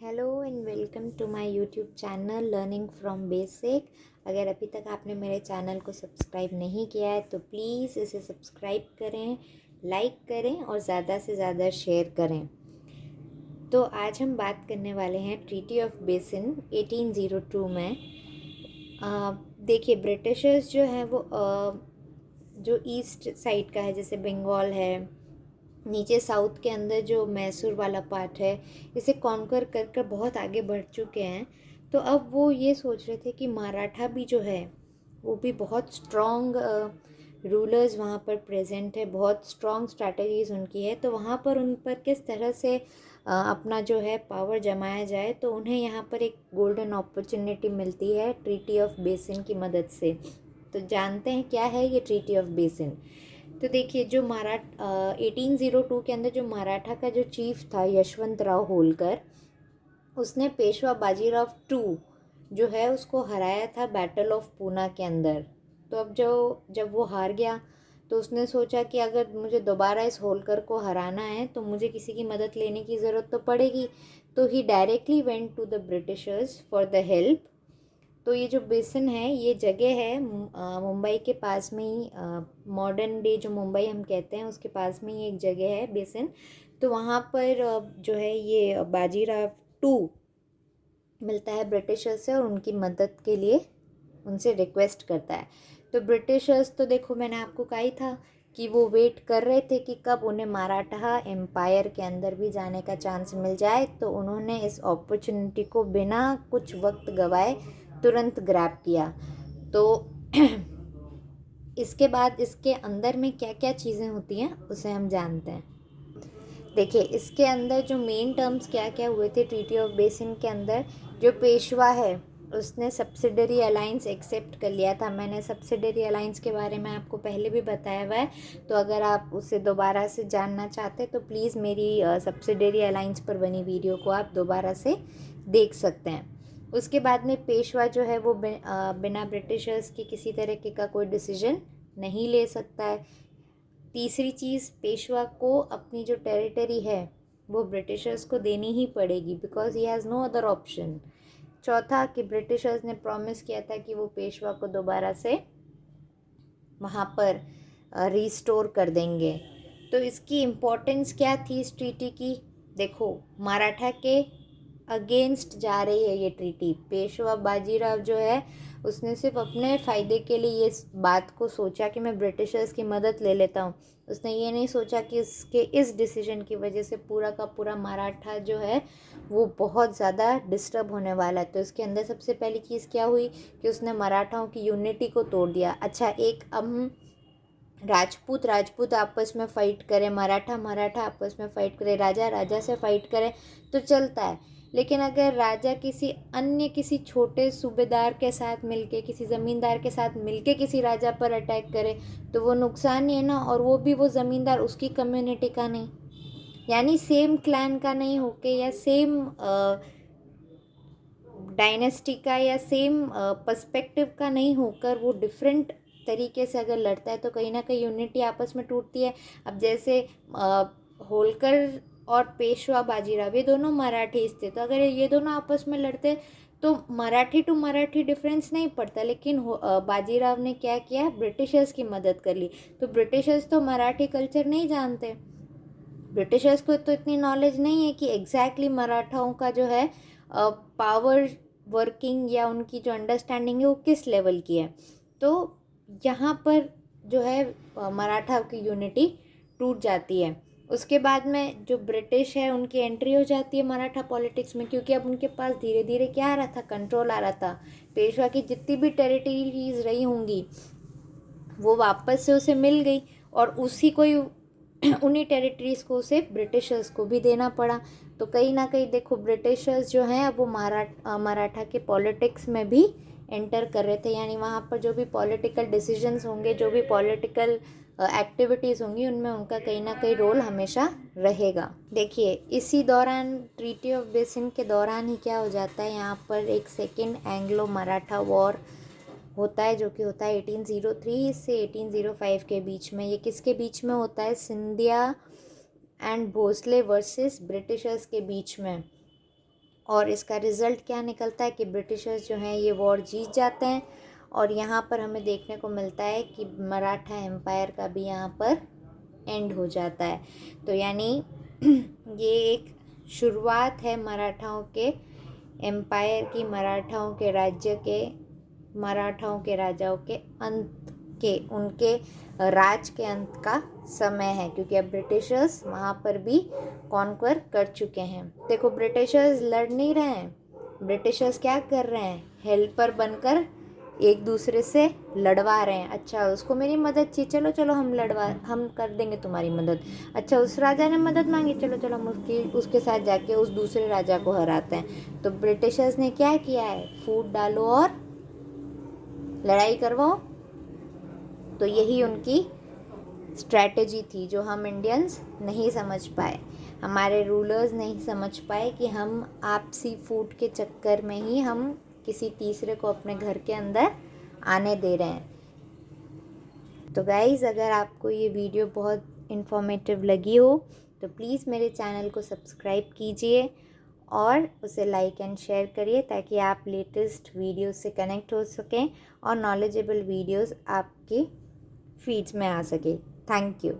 Hello and welcome to my YouTube channel learning from basic. अगर अभी तक आपने मेरे चैनल को सब्सक्राइब नहीं किया है तो प्लीज़ इसे सब्सक्राइब करें, लाइक करें और ज़्यादा से ज़्यादा शेयर करें। तो आज हम बात करने वाले हैं ट्रीटी ऑफ बेसिन 1802 में। देखिए, ब्रिटिशर्स जो हैं वो जो ईस्ट साइड का है, जैसे बंगाल है, नीचे साउथ के अंदर जो मैसूर वाला पार्ट है, इसे कॉन्कर कर कर बहुत आगे बढ़ चुके हैं। तो अब वो ये सोच रहे थे कि मराठा भी जो है वो भी बहुत स्ट्रॉन्ग रूलर्स वहाँ पर प्रेजेंट है, बहुत स्ट्रॉन्ग स्ट्रैटेजीज उनकी है। तो वहाँ पर उन पर किस तरह से अपना जो है पावर जमाया जाए, तो उन्हें यहाँ पर एक गोल्डन अपॉर्चुनिटी मिलती है ट्रीटी ऑफ बेसिन की मदद से। तो जानते हैं क्या है ये ट्रीटी ऑफ बेसिन। तो देखिए, जो 1802 के अंदर जो मराठा का जो चीफ था यशवंत राव होलकर, उसने पेशवा बाजीराव टू जो है उसको हराया था बैटल ऑफ पूना के अंदर। तो अब जब वो हार गया तो उसने सोचा कि अगर मुझे दोबारा इस होलकर को हराना है तो मुझे किसी की मदद लेने की ज़रूरत तो पड़ेगी। तो he directly went to the Britishers for the help. तो ये जो बेसिन है, ये जगह है मुंबई के पास में ही, मॉडर्न डे जो मुंबई हम कहते हैं उसके पास में ही एक जगह है बेसिन। तो वहाँ पर जो है ये बाजीराव टू मिलता है ब्रिटिशर्स से और उनकी मदद के लिए उनसे रिक्वेस्ट करता है। तो ब्रिटिशर्स तो देखो, मैंने आपको कहा ही था कि वो वेट कर रहे थे कि कब उन्हें मराठा एम्पायर के अंदर भी जाने का चांस मिल जाए। तो उन्होंने इस अपॉर्चुनिटी को बिना कुछ वक्त गवाए तुरंत ग्रैब किया। तो इसके बाद इसके अंदर में क्या क्या चीज़ें होती हैं उसे हम जानते हैं। देखिए, इसके अंदर जो मेन टर्म्स क्या क्या हुए थे ट्रीटी ऑफ बेसिन के अंदर, जो पेशवा है उसने सब्सिडरी अलाइंस एक्सेप्ट कर लिया था। मैंने सब्सिडरी अलाइंस के बारे में आपको पहले भी बताया हुआ है, तो अगर आप उसे दोबारा से जानना चाहते तो प्लीज़ मेरी सब्सिडरी अलाइंस पर बनी वीडियो को आप दोबारा से देख सकते हैं। उसके बाद में पेशवा जो है वो बिना ब्रिटिशर्स के किसी तरीके का कोई डिसीजन नहीं ले सकता है। तीसरी चीज़, पेशवा को अपनी जो टेरिटरी है वो ब्रिटिशर्स को देनी ही पड़ेगी, because he has no other option. चौथा, कि ब्रिटिशर्स ने प्रॉमिस किया था कि वो पेशवा को दोबारा से वहाँ पर रिस्टोर कर देंगे। तो इसकी इम्पोर्टेंस क्या थी इस ट्रीटी की? देखो, मराठा के अगेंस्ट जा रही है ये ट्रीटी। पेशवा बाजीराव जो है उसने सिर्फ अपने फ़ायदे के लिए ये बात को सोचा कि मैं ब्रिटिशर्स की मदद ले लेता हूँ। उसने ये नहीं सोचा कि इसके इस डिसीजन की वजह से पूरा का पूरा मराठा जो है वो बहुत ज़्यादा डिस्टर्ब होने वाला है। तो इसके अंदर सबसे पहली चीज़ क्या हुई कि उसने मराठाओं की यूनिटी को तोड़ दिया। अच्छा, एक अब राजपूत राजपूत आपस में फ़ाइट करें, मराठा मराठा आपस में फ़ाइट करें, राजा राजा से फ़ाइट करें तो चलता है। लेकिन अगर राजा किसी छोटे सूबेदार के साथ मिलके, किसी ज़मींदार के साथ मिलके किसी राजा पर अटैक करे तो वो नुकसान ही है ना। और वो भी वो ज़मींदार उसकी कम्युनिटी का नहीं, यानी सेम क्लैन का नहीं होके या सेम डायनेस्टी का या सेम पर्सपेक्टिव का नहीं होकर वो डिफरेंट तरीके से अगर लड़ता है तो कहीं ना कहीं यूनिटी आपस में टूटती है। अब जैसे होलकर और पेशवा बाजीराव ये दोनों मराठीज थे, तो अगर ये दोनों आपस में लड़ते तो मराठी टू मराठी डिफरेंस नहीं पड़ता। लेकिन बाजीराव ने क्या किया, ब्रिटिशर्स की मदद कर ली। तो ब्रिटिशर्स तो मराठी कल्चर नहीं जानते, ब्रिटिशर्स को तो इतनी नॉलेज नहीं है कि एग्जैक्टली मराठाओं का जो है पावर वर्किंग या उनकी जो अंडरस्टैंडिंग है वो किस लेवल की है। तो यहाँ पर जो है मराठा की यूनिटी टूट जाती है। उसके बाद में जो ब्रिटिश है उनकी एंट्री हो जाती है मराठा पॉलिटिक्स में, क्योंकि अब उनके पास धीरे धीरे क्या आ रहा था, कंट्रोल आ रहा था। पेशवा की जितनी भी टेरिटरीज रही होंगी वो वापस से उसे मिल गई और उसी को ही उन्हीं टेरिटरीज़ को उसे ब्रिटिशर्स को भी देना पड़ा। तो कहीं ना कहीं देखो, ब्रिटिशर्स जो हैं अब वो मराठा के पॉलिटिक्स में भी एंटर कर रहे थे। यानी वहाँ पर जो भी पॉलिटिकल डिसीजंस होंगे, जो भी पॉलिटिकल एक्टिविटीज़ होंगी, उनमें उनका कहीं ना कहीं रोल हमेशा रहेगा। देखिए, इसी दौरान ट्रीटी ऑफ बेसिन के दौरान ही क्या हो जाता है, यहाँ पर एक सेकेंड एंग्लो मराठा वॉर होता है, जो कि होता है 1803 से 1805 के बीच में। ये किसके बीच में होता है? Scindia and Bhonsle versus Britishers के बीच में। और इसका रिज़ल्ट क्या निकलता है कि ब्रिटिशर्स जो हैं ये वॉर जीत जाते हैं। और यहाँ पर हमें देखने को मिलता है कि मराठा एम्पायर का भी यहाँ पर एंड हो जाता है। तो यानी ये एक शुरुआत है मराठाओं के एम्पायर की, मराठाओं के राज्य के, मराठाओं के राजाओं के अंत के, उनके राज के अंत का समय है, क्योंकि अब ब्रिटिशर्स वहाँ पर भी कॉन्क्वर कर चुके हैं। देखो ब्रिटिशर्स लड़ नहीं रहे हैं, ब्रिटिशर्स क्या कर रहे हैं, हेल्पर बनकर एक दूसरे से लड़वा रहे हैं। अच्छा उसको मेरी मदद चाहिए, चलो चलो हम कर देंगे तुम्हारी मदद। अच्छा उस राजा ने मदद मांगी, चलो चलो हम उसके साथ जाके उस दूसरे राजा को हराते हैं। तो ब्रिटिशर्स ने क्या किया है, फूट डालो और लड़ाई करवाओ। तो यही उनकी स्ट्रैटेजी थी जो हम इंडियंस नहीं समझ पाए, हमारे रूलर्स नहीं समझ पाए कि हम आपसी फूट के चक्कर में ही हम किसी तीसरे को अपने घर के अंदर आने दे रहे हैं। तो गाइज़ अगर आपको ये वीडियो बहुत इन्फॉर्मेटिव लगी हो तो प्लीज़ मेरे चैनल को सब्सक्राइब कीजिए और उसे लाइक एंड शेयर करिए, ताकि आप लेटेस्ट वीडियोस से कनेक्ट हो सकें और नॉलेजेबल वीडियोस आपकी फीड्स में आ सके। Thank you.